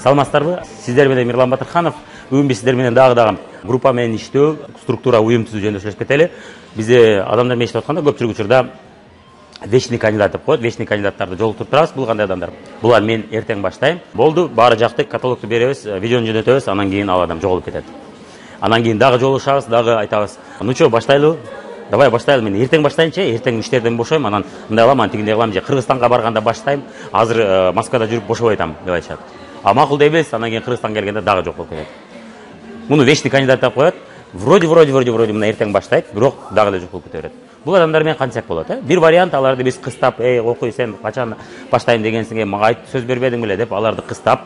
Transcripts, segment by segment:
Саламатсыздарбы? Сиздер менен Мирлан Батырханов. Бүгүн биз сиздер менен дагы группа менен иштөө, структура, уюм түзүү жөнүндө сүйлөшүп кетели. Бизде адамдар менен иштеп атканда көпчүлүк учурда вечный кандидат деп коет. Вечный кандидаттарды жолуктуруп турабыз. Бул кандай адамдар? Булар мен эртең баштайм. Болду, баары жакты, каталогду беребиз, видеону жөнөтөбүз, анан кийин ал адам жоголуп кетет. Анан кийин дагы жолугушабыз, дагы айтабыз. Ну чо, баштайлы? Давай баштайлы, мен эртең баштайынчы, эртең иштерден бошойм, анан мындай кылам, тигиндей кылам, же Кыргызстанга барганда баштайм, азыр Москвада жүрүп бошоп айтам деп айтышат. А макул дейбиз, анан кийин Кыргызстанга келгенде дагы жок болуп кетет. Муну вечный кандидат деп коет. Вроде мына эртең баштайт, бирок дагы эле жок болуп кете берет. Бул адамдар менен кантсак болот, Бир вариант аларды биз кыстап, окуй сен качан баштайм дегенсиңе, мага айт, сөз бербедиң беле деп аларды кыстап,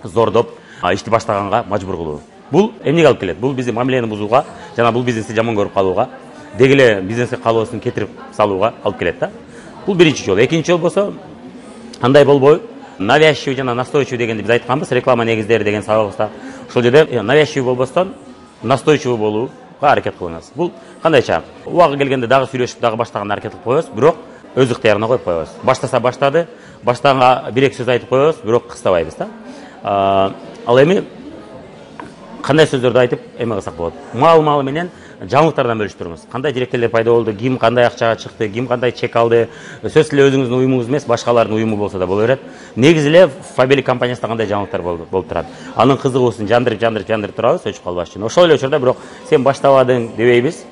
зордоп, ишти баштаганга мажбур кылуу. Бул эмнеге алып келет? Бул биздин мамилени бузууга, жана бул бизнести жаман көрүп калууга, деги эле бизнеске калоосун кетирип салууга алып келет да. Бул биринчи жол. Экинчи жол болсо, андай болбой, навязчивый жана настойчивый дегенди биз айтканбыз, реклама негиздери деген сабагыбызда. Ошол жерде навязчивый болбостон, настойчивый болууга аракет кылыңыз. Бул кандайча? Убагы келгенде дагы сүйлөшүп, дагы баштаганга аракет кылып коебуз, бирок өз ыктыярына коюп коебуз. Баштаса баштады, баштаганга бир-эки сөз айтып коебуз, бирок кыстабайбыз да. Ал эми кандай сөздөрдү айтып эме кылсак болот? Маал менен жаңылыктардан бөлүшүп турабыз. Кандай директорлор пайда болду, ким кандай акчага чыкты, ким кандай чек алды. Сөзсүз эле өзүңүздүн уюмуңуз эмес, башкалардын уюму болсо да боло берет. Негизи эле Фабелик компаниясында кандай жаңылыктар болуп турат. Анын кызыгуусун жандырып турабыз, өчүп калбаш үчүн. Ошол эле учурда бирок сен баштабадың дебейбиз,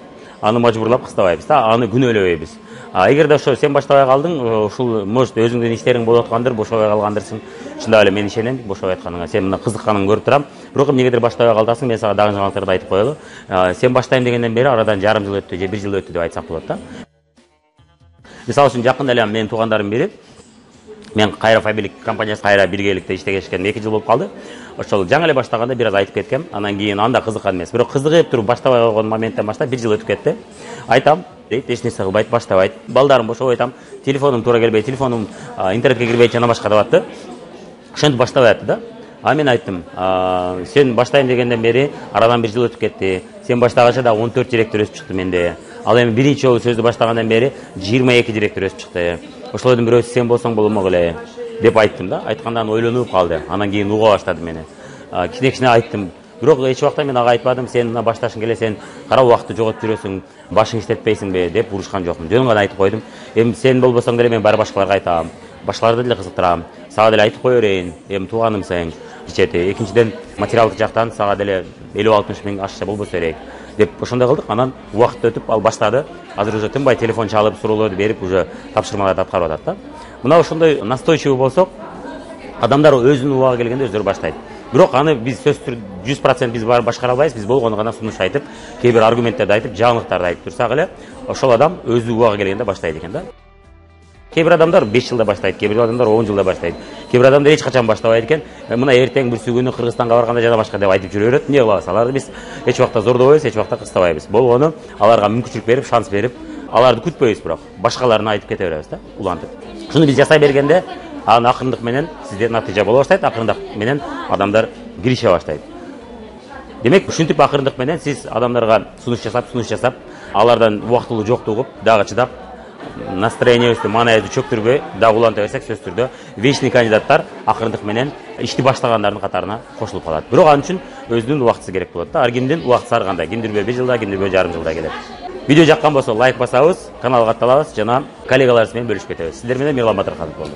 аны мажбурлап кыстабайбыз да, аны күнөөлөбөйбүз. Эгерде ошо сен баштабай калдың, ушул может өзүңдүн иштериң болуп аткандыр, бошобой калгандырсың. Чындап эле мен ишенем, бошобой атканыңа. Сен мына кызыкканыңды көрүп турам. Бирок эмнегедир баштабай калдасың, мен сага дагы жаңылыктарды айтып коелу. Сен баштайм дегенден бери арадан жарым жыл өттү же бир жыл өттү деп айтсак болот да. Мисалы үчүн жакында эле менин туугандарым бири, мен кайра Фабелик компаниясы кайра биргеликте иштегеним 2 жыл болуп калды. Ошол жаңы эле баштаганда бир аз айтып кеткем, анан кийин анда кызыккан эмес. Бирок кызыгып туруп баштабай койгон моменттен баштап 1 жыл өтүп кетти. Айтам, дейт, эч нерсе кылбайт, баштабайт. Балдарым бошоп айтам, телефонум туура келбейт, телефонум интернетке кирбейт жана башка деп атты. Ошентип баштабай атты да. Мен айттым, сен баштайм дегенден бери арадан 1 жыл өтүп кетти. Сен баштаганча да 14 директор өсүп чыкты менде. Ал эми биринчи жолу сөздү баштагандан бери 22 директор өсүп чыкты. Ошолордун бирөөсү сен болсоң болмок эле деп айттым да. Айткандан ойлонуп калды. Анан кийин уга баштады мени. Кичине айттым. Бирок эч убакта мен ага айтпадым, сен мына башташың келе, сен кара убакытты жоготуп жүрөсүң, башың иштетпейсиңби деп урушкан жокмун. Жөн гана айтып койдум. Эми сен болбосоң деле мен баары башкаларга айтам. Башкаларды деле кызыктырам. Сага деле айтып кое берейин. Эми тууганымсың. Ичети. Экинчиден материалдык жактан сага деле 50-60 миң ашча болбосо керек деп ошондой кылдык. Анан убакыт өтүп ал баштады. Азыр уже тынбай телефон чалып, суроолорду берип, уже тапшырмаларды аткарып атат да. Мына ошондой настойчивый болсок, адамдар өзүнүн убагы келгенде өздөрү баштайт. Бирок аны биз сөзсүз түрдө 100% биз баары башкара албайбыз. Биз болгону гана сунуш айтып, кээ бир аргументтерди айтып, жаңылыктарды айтып турсак эле, ошол адам өзү убагы келгенде баштайт экен да. Кээ бир адамдар 5 жылда баштайт, кээ бир адамдар 10 жылда баштайт. Кээ бир адамдар эч качан баштабайт экен. Мына эртең бүрсү күнү Кыргызстанга барганда жана башка деп айтып жүрө берет. Эмне кылабыз? Аларды биз эч убакта зордобойбуз, эч убакта кыстабайбыз. Болгону аларга мүмкүнчүлүк берип, шанс берип, аларды күтпөйбүз, бирок башкаларына айтып кете беребиз да, улантып. Шуну биз жасай бергенде, анын акырындык менен сизде натыйжа боло баштайт, акырындык менен адамдар кирише баштайт. Демек, ушинтип акырындык менен сиз адамдарга сунуш жасап, алардан убактылуу жоктугу угуп, дагы чыдап, настроениябызды, маанайыбызды чөктүрбөй, дагы уланта берсек, сөзсүз түрдө вечный кандидаттар акырындык менен ишти баштагандардын катарына кошулуп калат. Бирок ал үчүн өзүнүн убактысы керек болот да. Ар кимдин убактысы ар кандай. Кимдирбөө 1 жылда, кимдирбөө жарым жылда келет. Видео жаккан болсо лайк басабыз, каналга катталабыз жана коллегаларыбыз менен бөлүшүп кетебиз. Сиздер менен Мирлан Батырханов болду.